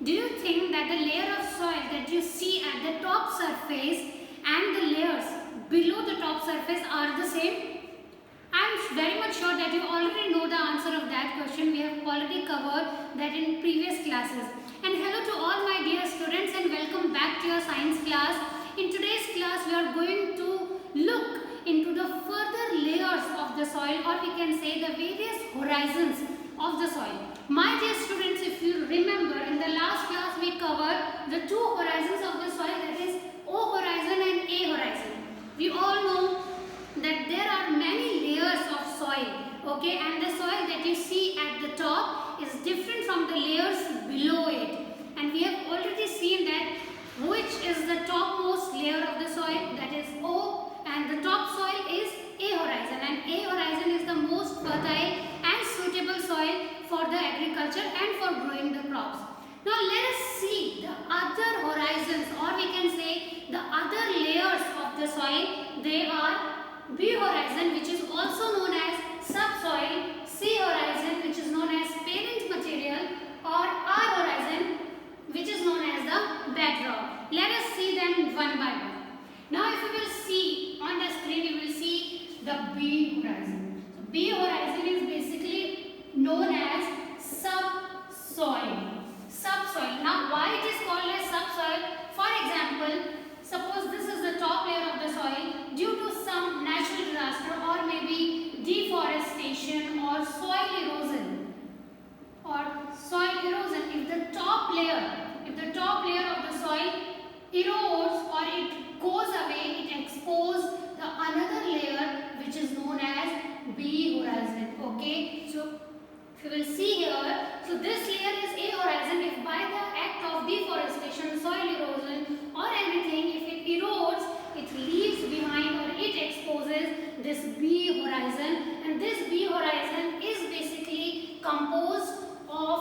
Do you think that the layer of soil that you see at the top surface and the layers below the top surface are the same? I am very much sure that you already know the answer of that question. We have already covered that in previous classes. And hello to all my dear students and welcome back to your science class. In today's class we are going to look into the further layers of the soil, or we can say the various horizons of the soil. My dear students, if you remember, in the last class we covered the two horizons of the soil, that is O horizon and A horizon. We all know that there are many layers of soil, okay, and the soil that you see at the top is different from the layers below it. And we have already seen that which is the topmost layer of the soil, that is O, and the top soil is A horizon, and A horizon is the most fertile and suitable soil for the agriculture and for growing the crops. Now let us see the other horizons, or we can say the other layers of the soil. They are B horizon, which is also known as subsoil, C horizon, which is known as parent material, or R horizon, which is known as the bedrock. Let us see them one by one. Now if we will see on the screen, we will see the B horizon. So B horizon is basically known as subsoil. Subsoil. Now why it is called as subsoil? For example, suppose this is the top layer of the soil, due to some natural disaster or maybe deforestation or soil erosion. If the top layer of the soil erodes or it goes away, it exposes the another layer which is known as B horizon. Okay, so if you will see here, so this layer is A horizon. If by the act of deforestation, soil erosion or anything, if it erodes, it leaves behind or it exposes this B horizon, and this B horizon is basically composed of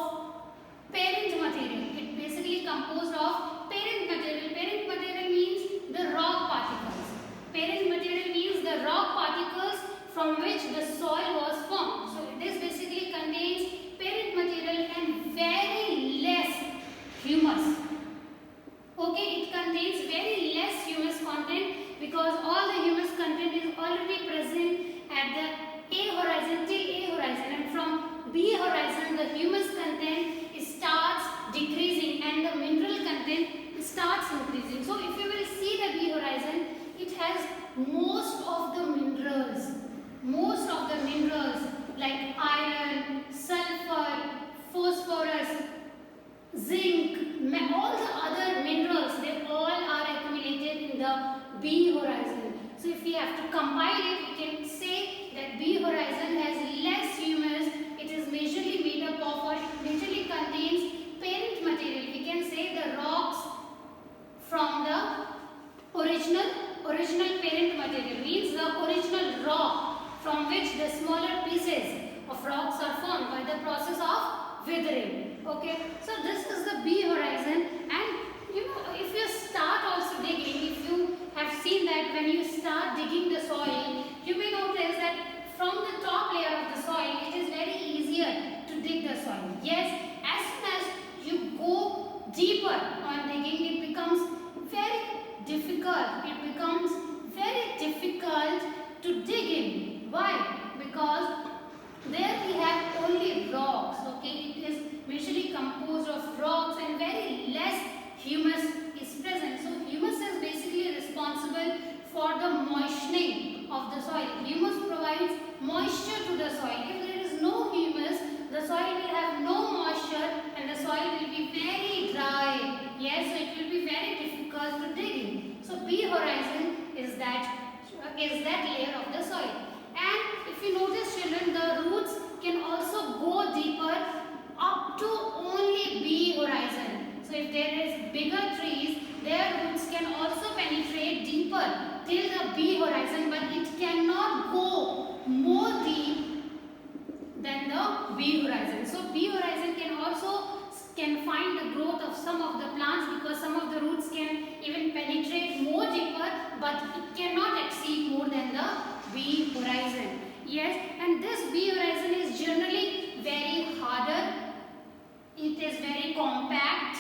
parent material. It basically composed of parent material. Parent material means the rock particles. Parent material means the rock particles from which the soil was formed. So it is basically contains parent material and very less humus. Okay, it contains very less humus content because all the humus content is already present at the A horizon till A horizon, and from B horizon the humus content starts decreasing and the mineral content starts increasing. So if you will see the B horizon, it has most of the minerals like iron, sulfur, phosphorus, zinc, all the other minerals, they all are accumulated in the B horizon. So if we have to compile it, we can say that B horizon has less humus. It is majorly made up of, or it majorly contains parent material. We can say the rocks from the original parent material, means the original rock from which the smaller pieces of rocks are formed by the process of withering. Okay, so this is the B horizon, and if you start also digging, if you have seen that when you start digging the soil, you may notice that from the top layer of the soil, it is very easier to dig the soil. Yes, as soon as you go deeper on digging, it becomes very difficult. It becomes very difficult to dig in. Why? Because there we have only rocks. Okay, it is majorly composed of rocks and very less humus is present. So humus is basically responsible for the moistening of the soil. Humus provides moisture to the soil. If there is no humus, the soil will have no moisture and the soil will be very dry. Yes, so it will be very difficult to dig in. So B horizon is that layer of the soil. And if you notice, children, the roots can also go deeper up to only B horizon. So if there is bigger trees, their roots can also penetrate deeper till the B horizon, but it cannot go more deep than the B horizon. So B horizon can find the growth of some of the plants, because some of the roots can even penetrate more deeper, but it cannot exceed more than the B horizon. Yes, and this B horizon is generally very harder. It is very compact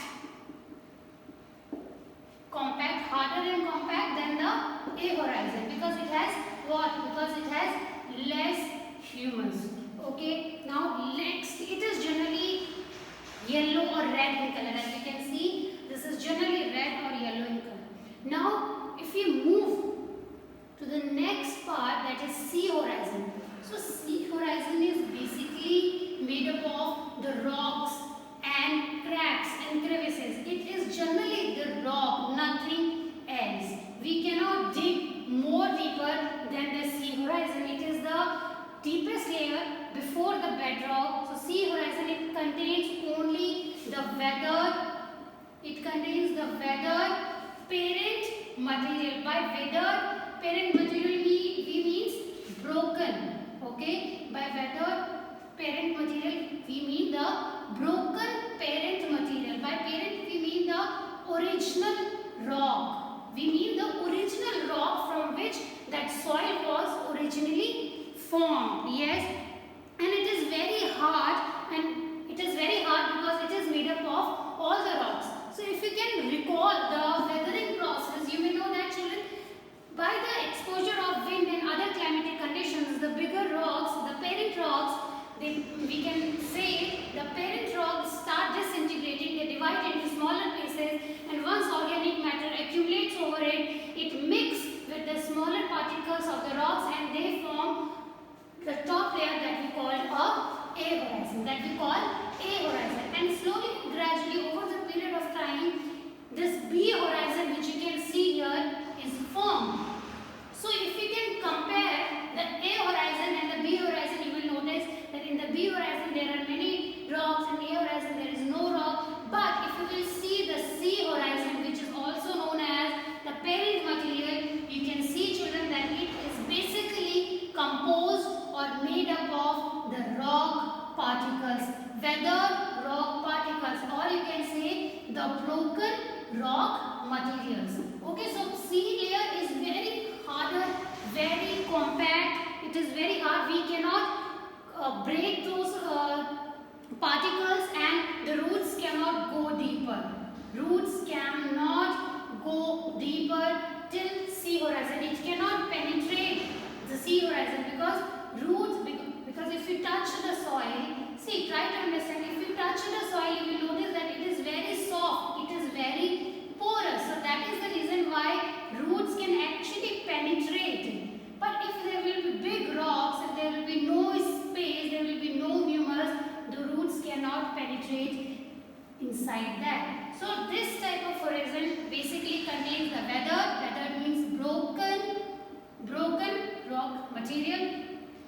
A horizon, because it has what? Because it has less humus. Okay, now next, it is generally yellow or red in color. As you can see, this is generally red or yellow in color. Now, if we move to the next part, that is sea horizon. So sea horizon is basically made up of the rocks and cracks and crevices. It is generally the rock, nothing else. We cannot dig more deeper than the sea horizon. It is the deepest layer before the bedrock. So sea horizon, it contains only the weathered, parent material. By weathered parent material we means broken. Okay, by weathered parent material we mean the broken parent material. By parent we mean the original rock. We mean the original rock from which that soil was originally formed. Yes, and it is very hard, and it is very hard because it is made up of all the rocks. So if you can recall the weathering process, you may know that, children, by the exposure of wind and other climatic conditions, the bigger rocks, the parent rocks, we can say the parent rocks start disintegrating, they divide into smaller pieces, and once organic matter accumulates over it, it mixes with the smaller particles of the rocks and they form the top layer that we call A horizon. And slowly, gradually, over the period of time, this B horizon, which you can see here, is formed. So if we can compare the A horizon and the B horizon, you will notice that in the B horizon there are many rocks, in A horizon there is no rock. But if you will see the C horizon, which is also known as the parent material, you can see, children, that it is basically composed or made up of the rock particles, weathered rock particles, or you can say the broken rock materials. Okay, so C layer is very harder, very compact. It is very hard. We cannot break those particles, and the roots cannot go deeper. Roots cannot go deeper till sea horizon. It cannot penetrate the sea horizon because roots, because if you touch the soil, see, try to understand, if you touch the soil, you will notice that it is very soft, it is very porous. So that is the reason why roots can actually penetrate. But if there will be big rocks, if there will be no space, there will be no humus, the roots cannot penetrate inside that. So this type of horizon basically contains the weathered means broken rock material,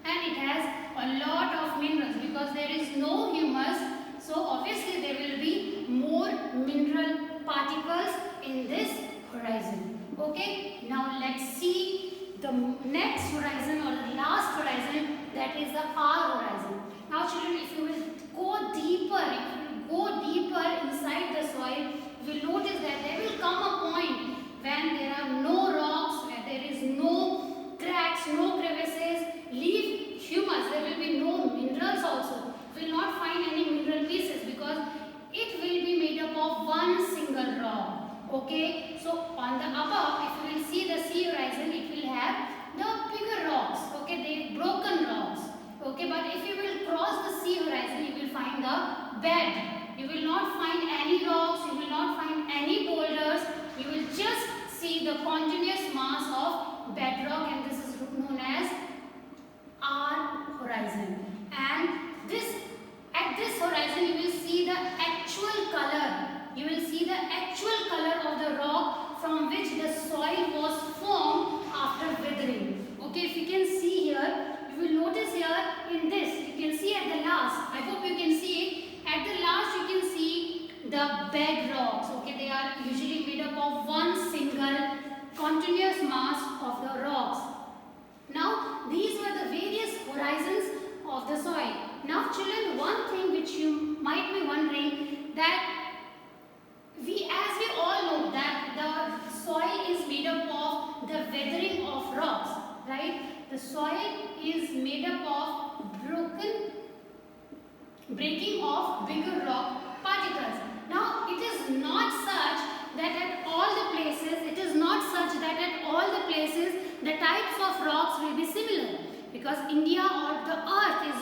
and it has a lot of minerals because there is no humus. So obviously there will be more mineral particles in this horizon. Okay, now let's see the next horizon or the last horizon, that is the R horizon. Now children, if you will go deeper inside the soil, you will notice that there will come a point when there are no rocks, where there is no cracks, no crevices, leave humus, there will be no minerals also. You will not find any mineral pieces because it will be made up of one single rock. Okay, so on the above, if you will see the sea horizon, it will have the bigger rocks, okay, the broken rocks. Okay, but if you will cross the sea horizon, you will find the bed. You will not find any rocks, you will not find any boulders, you will just see the continuous mass of bedrock, and this is known as R horizon. And at this horizon you will see the actual color. You will see the actual color of the rock from which the soil was formed after weathering. Okay, if you can see here, you will notice here in this, you can see at the last, I hope you can see it, at the last you can see the bed rocks. Okay, they are usually made up of one single continuous mass of the rocks. Now, these were the various horizons of the soil. Now, children, one thing which you might be wondering, that as we all know that the soil is made up of the weathering of rocks, right? The soil is made up of breaking of bigger rock particles. Now, it is not such that at all the places of rocks will be similar, because India or the earth is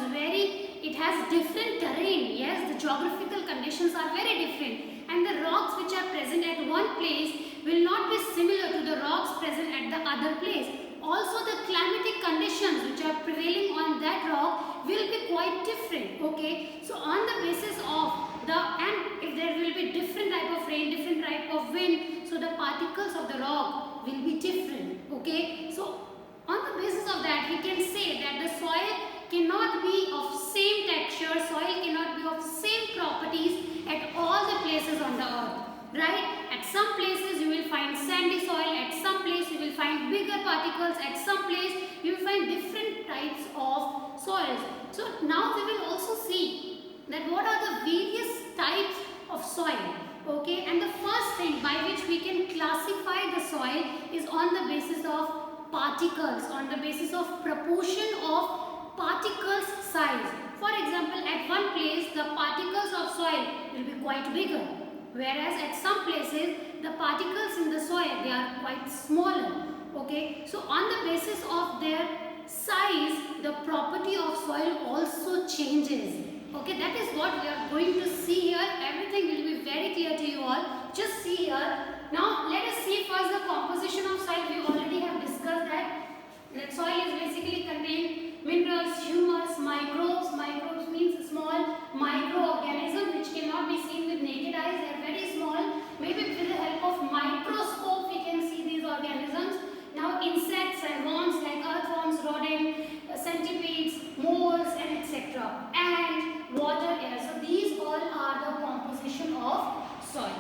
it has different terrain. Yes, the geographical conditions are very different, and the rocks which are present at one place will not be similar to the rocks present at the other place. Also, the climatic conditions which are prevailing on that rock will be quite different. Okay, so on the basis of and if there will be different type of rain, different type of wind, so the particles of the rock will be different. Okay, so on the basis of that, we can say that the soil cannot be of same texture, soil cannot be of same properties at all the places on the earth, right? At some places you will find sandy soil, at some place you will find bigger particles, at some place you will find different types of soils. So now we will also see that what are the various types of soil. Okay, and the first thing by which we can classify the soil is on the basis of particles, on the basis of proportion of particles size. For example, at one place the particles of soil will be quite bigger, whereas at some places the particles in the soil, they are quite smaller. Okay, so on the basis of their size, the property of soil also changes. Okay, that is what we are going to see here. Everything will be very clear to you all. Just see here. Now let us see first the composition of soil. We already have discussed that soil is basically contain minerals, humus, microbes. Microbes means small microorganisms which cannot be seen with naked eyes. They are very small. Maybe with the help of microscope we can see these organisms. Now insects and worms like earthworms, rodent, centipedes, moles, and etc. And water, air. So these all are the composition of soil.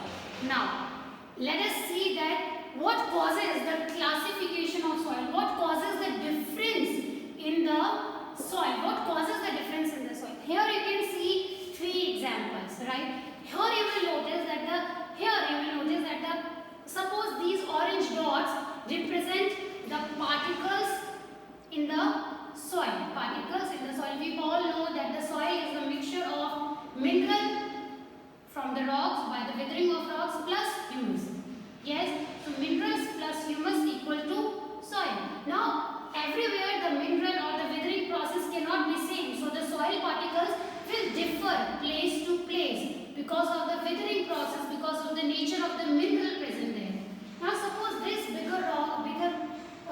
Now let us see that what causes the classification of soil, what causes the difference in the soil, what causes the difference in the soil. Here you can see three examples, right? Here you will notice that suppose these orange dots represent the particles in the soil. Particles in the soil. We all know that the soil is a mixture of mineral from the rocks by the weathering of rocks plus humus. Yes, so minerals plus humus equal to soil. Now everywhere the mineral or the weathering process cannot be same, so the soil particles will differ place to place because of the weathering process, because of the nature of the mineral present there. Now suppose this bigger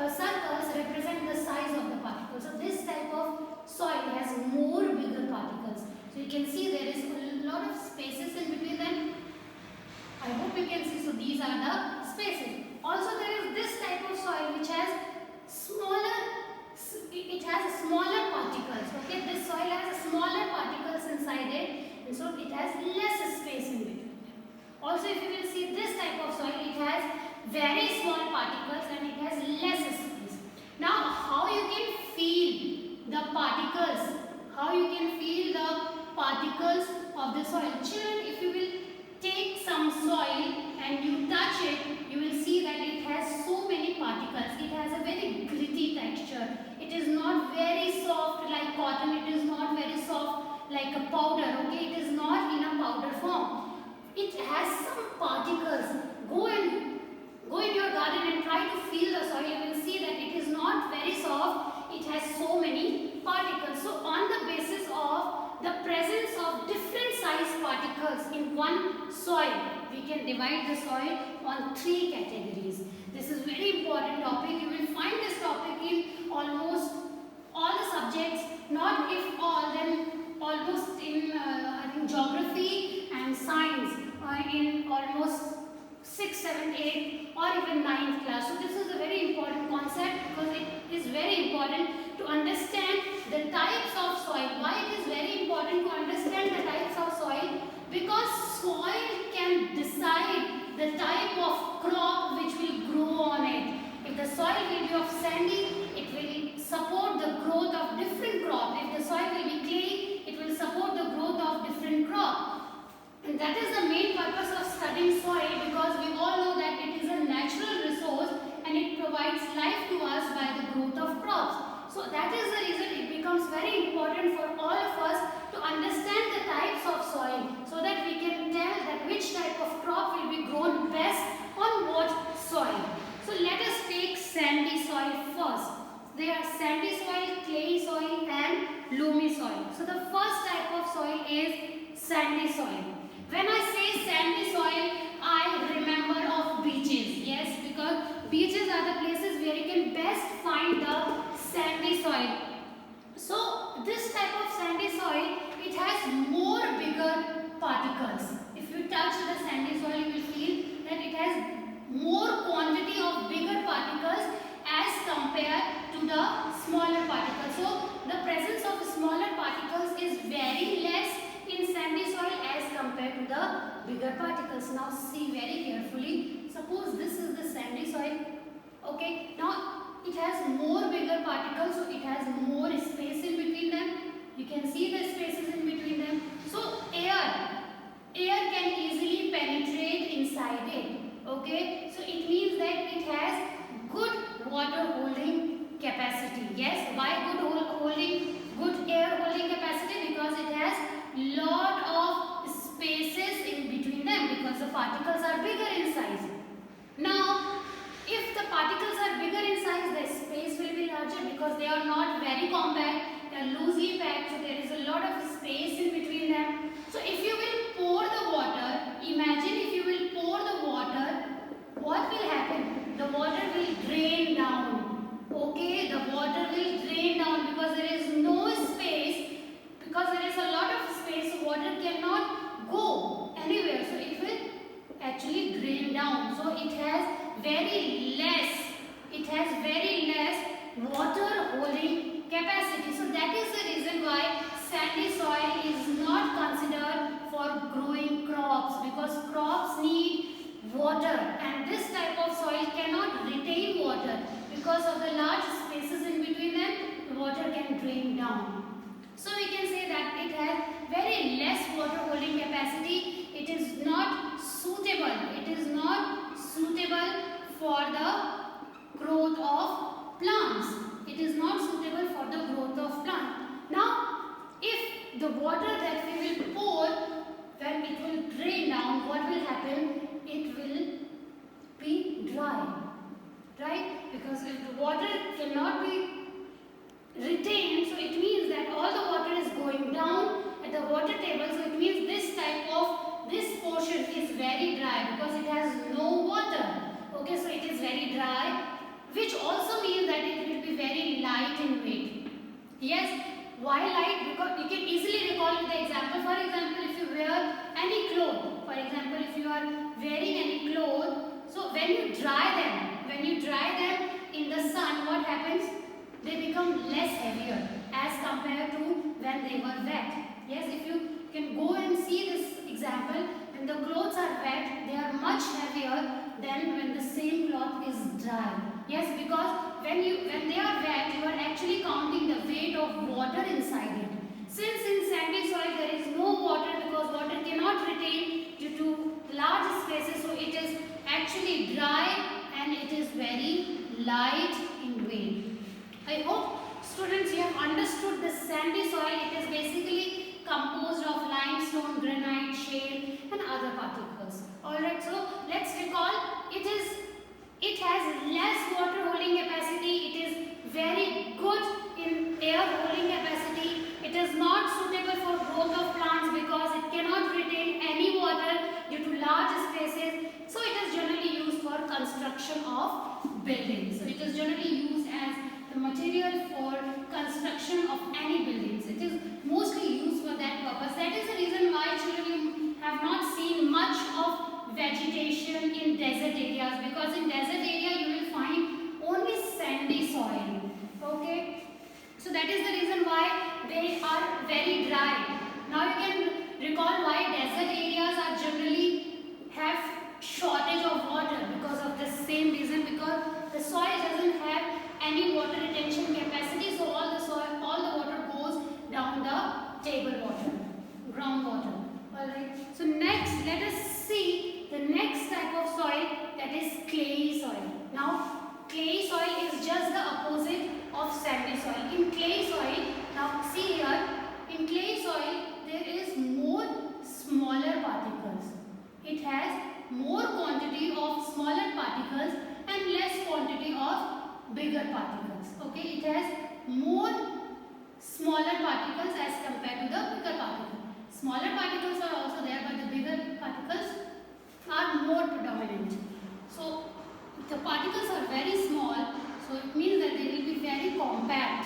circles represent the size of the particles. So this type of soil has more bigger particles. So you can see there is a lot of spaces in between them. I hope you can see. So these are the spaces. Also there is this type of soil which has smaller particles. Okay, this soil has smaller particles inside it, and so it has less space in between them. Also if you will see this type of soil, it has very small particles and it has less space. Now how you can feel the particles? How you can feel the particles of the soil? Children, if you will take some soil and you touch it, you will see that it has so many particles. It has a very gritty texture. It is not very soft like cotton. It is not very soft like a powder. Okay, it is not in a powder form. It has some particles. Go in your garden and try to feel the soil. You will see that it is not very soft. It has so many particles. So on the basis of the presence of different size particles in one soil, we can divide the soil on three categories. This is very important topic. You will find this topic in almost all the subjects, not if all, then almost in I think geography and science, in almost 6th, 7th, 8th or even 9th class. So this is a very important concept because it is very important to understand the types of soil. Why it is very important to understand the types of soil? Because soil can decide the type of crop which will grow on it. If the soil will be of sandy, it will support the growth of different crop. If the soil will be clay, it will support the growth of different crop. And that is the main purpose of studying soil, because we all know that it is a natural resource and it provides life to us by the growth of crops. So that is the reason it becomes very important for all of us to understand the types of soil, so that we can tell that which type of crop will be grown best on what soil. So let us take sandy soil first. more bigger particles. If you touch the sandy soil, you will feel that it has more quantity of bigger particles as compared to the smaller particles. So the presence of smaller particles is very less in sandy soil as compared to the bigger particles. Now see very carefully. Suppose this is the sandy soil. Okay, now it has more bigger particles, so it has more space in between them. You can see the spaces in between them. So air can easily penetrate inside it. Okay, so it means that it has good water holding capacity. Yes, why good air holding capacity? Because it has lot of spaces in between them, because the particles are bigger in size. Now if the particles are bigger in size, the space will be larger because they are not very compact, they are loosely packed, so there is a lot of space in between them. So if you will pour the water, imagine if you will pour the water, what will happen? The water will drain down. Okay, the water will drain down because there is no space, because there is a lot of space, so water cannot go anywhere, so it will actually drain down. So it has very less water holding capacity. So that is the reason why sandy soil is not considered for growing crops, because crops need water and this type of soil cannot retain water. Because of the large spaces in between them, the water can drain down. So we can say that it has very less water holding capacity. It is not suitable for the growth of plants. It is not suitable for the growth of plant. Now, if the water that we will pour, when it will drain down, what will happen? It will be dry, right? Because if the water cannot be retained, so it means that all the water is going down at the water table. So it means this portion is very dry because it has no water. Okay, so it is very dry, which also means that it will be very light in weight. Yes, why light? Because you can easily recall the example. For example, if you wear any cloth, for example, if you are wearing any cloth, so when you dry them in the sun, what happens? They become less heavier as compared to when they were wet. Yes, if you can go and see this example, when the clothes are wet, they are much heavier than when the same cloth is dry. Yes, because when they are wet, you are actually counting the weight of water inside it. Since in sandy soil there is no water, because water cannot retain due to large spaces, so it is actually dry and it is very light in weight. I hope students you have understood the sandy soil. It is basically composed of limestone, granite, shale and other particles. Alright, so let's recall it has less water holding capacity, it is very good in air holding capacity, it is not suitable for growth of plants because it cannot retain any water due to large spaces, so it is generally used for construction of buildings. So it is generally used as the material for construction of any buildings. It is mostly used for that purpose. That is the reason why children have not seen much of vegetation in desert areas, because in desert area you will find only sandy soil. Okay, so that is the reason why they are very dry. Now you can recall why desert areas are generally have shortage of water, because of the same reason, because the soil doesn't have any water retention capacity, so all the water goes down the table water, groundwater. Alright, so next let us see the next type of soil, that is clayey soil. Now clayey soil is just the opposite of sandy soil. In clay soil, now see here, in clay soil there is more smaller particles. It has more quantity of smaller particles and less quantity of bigger particles. Okay, it has more smaller particles as compared to the bigger particles. Smaller particles are also there, but the bigger particles are more predominant. So the particles are very small, so it means that they will be very compact.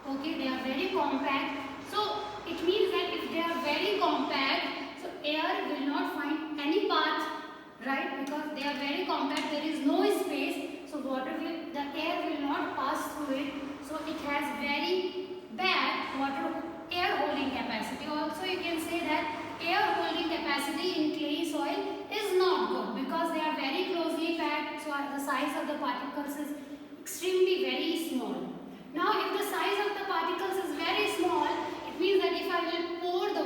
Okay, they are very compact. So it means that if they are very compact, there is no space, so the air will not pass through it. So it has very bad air holding capacity. Also you can say that air holding capacity in clay soil is not good because they are very closely packed, so the size of the particles is extremely very small. Now if the size of the particles is very small, it means that if I will pour the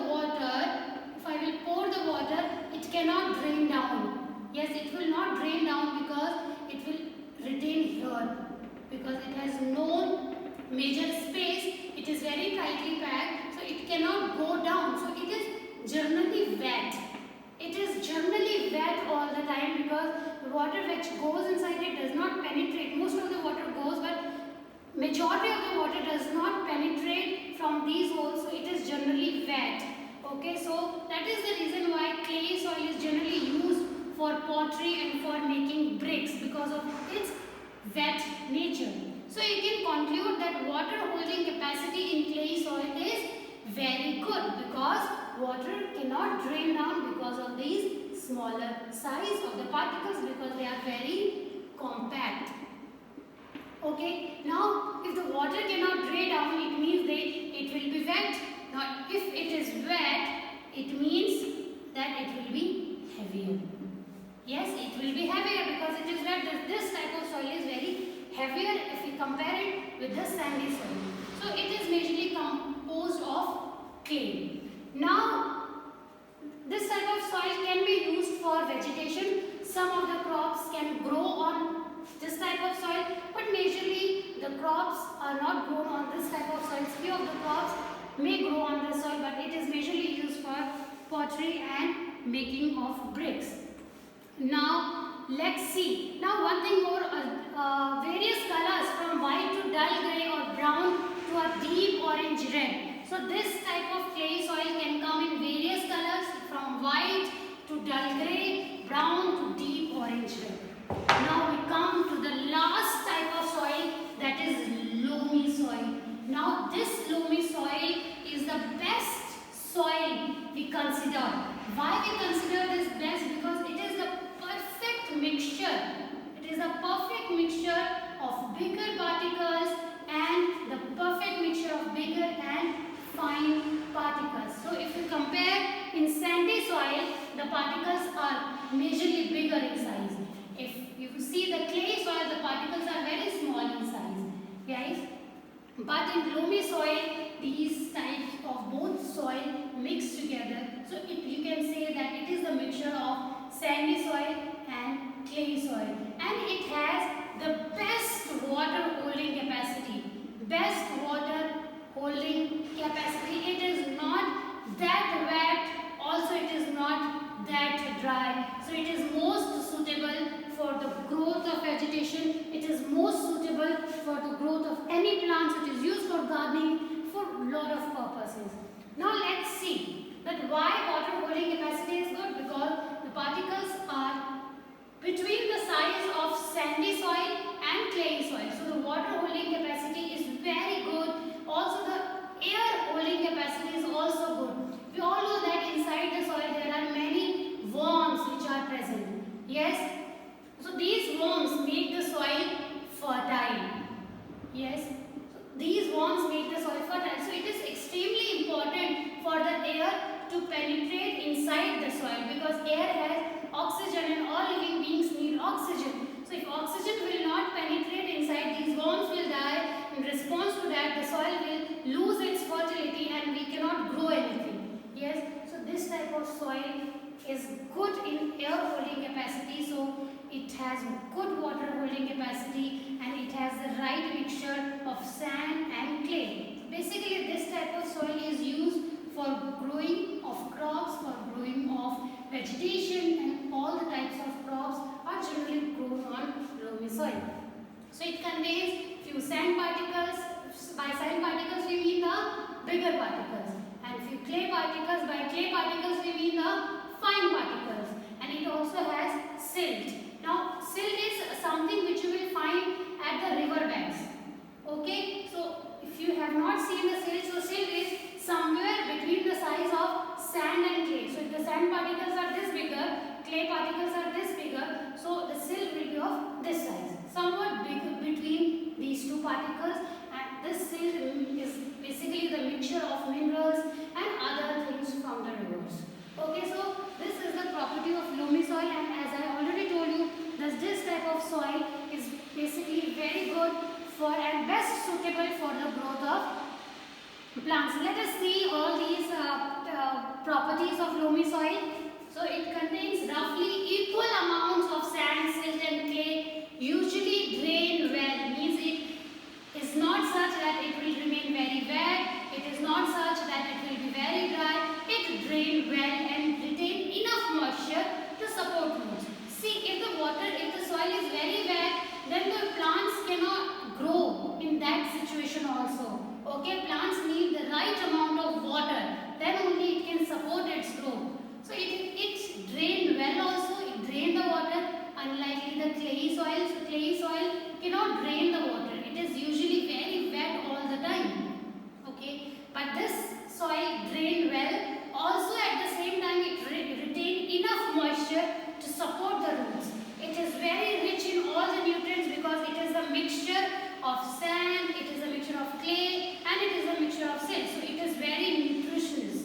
water, it cannot drain down. Yes, it will not drain down because it will retain here, because it has no major space. It is very tightly packed, so it cannot go down. So it is generally wet. It is generally wet all the time because the water which goes inside it does not penetrate. Most of the water goes, but majority of the water does not penetrate from these holes, so it is generally wet. Okay, so that is the reason why clay soil is generally used for pottery and for making bricks, because of its wet nature. So you can conclude that water holding capacity in clay soil is very good because water cannot drain down because of these smaller size of the particles, because they are very compact. Okay, now if the water cannot drain down, it means it will be wet. Now if it is wet, it means that it will be heavier. Yes, it will be heavier because it is wet. This type of soil is very heavier if we compare it with the sandy soil. So it is majorly composed of clay. Now this type of soil can be used for vegetation. Some of the crops can grow on this type of soil, but majorly the crops are not grown on this type of soil. Few of the crops may grow on this soil, but it is majorly used for pottery and making of bricks. Now let's see. Now one thing more, various colors from white to dull grey or brown to a deep orange red. So this type of clay soil can come in various colors from white to dull grey, brown to deep orange red. Now we come to the last type of soil, that is loamy soil. Now this loamy soil is the best soil we consider. Why we consider this best? Because it is the perfect mixture. It is a perfect mixture of bigger particles and the perfect mixture of bigger and fine particles. So if you compare in sandy soil, the particles are majorly bigger in size. If you see the clay soil, the particles are very small in size. Guys, but in loamy soil, these types of both soil mix together. So you can say that it is the mixture of sandy soil and clay soil, and it has the best water holding capacity. Best water holding capacity. It is not that wet, also it is not that dry. So it is most suitable for the growth of vegetation. It is most suitable for the growth of any plants. It is used for gardening, for lot of purposes. Now let's see that why water holding capacity is good, because the particles are between the size of sandy soil and clay soil. So the water holding capacity is very good. Also the air holding capacity is also good. We all know that inside the soil there are many worms which are present. Yes. So these worms make the soil fertile. Yes. So these worms make the soil fertile. So it is extremely important for the air to penetrate inside the soil, because air has oxygen and all living beings need oxygen. So if oxygen will not penetrate inside, these worms will die. In response to that, the soil will lose its fertility and we cannot grow anything. Yes. So this type of soil is good in air holding capacity. So it has good water holding capacity and it has the right mixture of sand and clay. Basically this type of soil is used for growing of crops, for growing of vegetation, and all the types of crops are generally grown on loamy soil. So it contains few sand particles. By sand particles we mean the bigger particles, and few clay particles. By clay particles we mean the fine particles, and it also has silt. Now silt is something which you will find at the river banks. Okay, so if you have not seen the silt, so silt is somewhere between the size of sand and clay. So if the sand particles are this bigger, clay particles are this bigger, so the silt this silt is basically the mixture of minerals and other things from the rivers. Okay, so this is the property of loamy soil, and as I already told you, this type of soil is basically very good for and best suitable for the growth of plants. Let us see all these properties of loamy soil. So it contains roughly equal amounts of sand, silt and clay, usually drain well, means it is not such that it will remain very wet, it is not such that it will be very dry, it drain well and retain enough moisture to support roots. See, if the soil is very wet, then the plants cannot grow in that situation also. Okay, plants need the right amount of water, then only it can support its growth. So it drained well also, it drained the water, unlikely the clayey soil. So clayey soil cannot drain the water, it is usually very wet all the time. Okay, but this soil drained well, also at the same time it retained enough moisture to support the roots. It is very rich in all the nutrients because it is a mixture of sand, it is a mixture of clay and it is a mixture of silt. So it is very nutritious.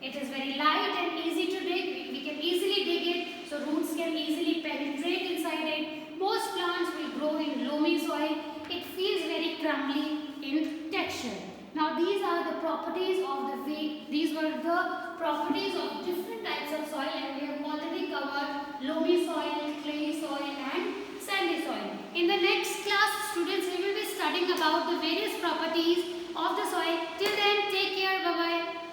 It is very light and easy to dig. We can easily dig it, so roots can easily penetrate inside it. Most plants will grow in loamy soil. It feels very crumbly in texture. Now these are the properties of these were the properties of different types of soil, and we have already covered loamy soil, clay soil and sandy soil. In the next class, students, we will be studying about the various properties of the soil. Till then, take care. Bye-bye.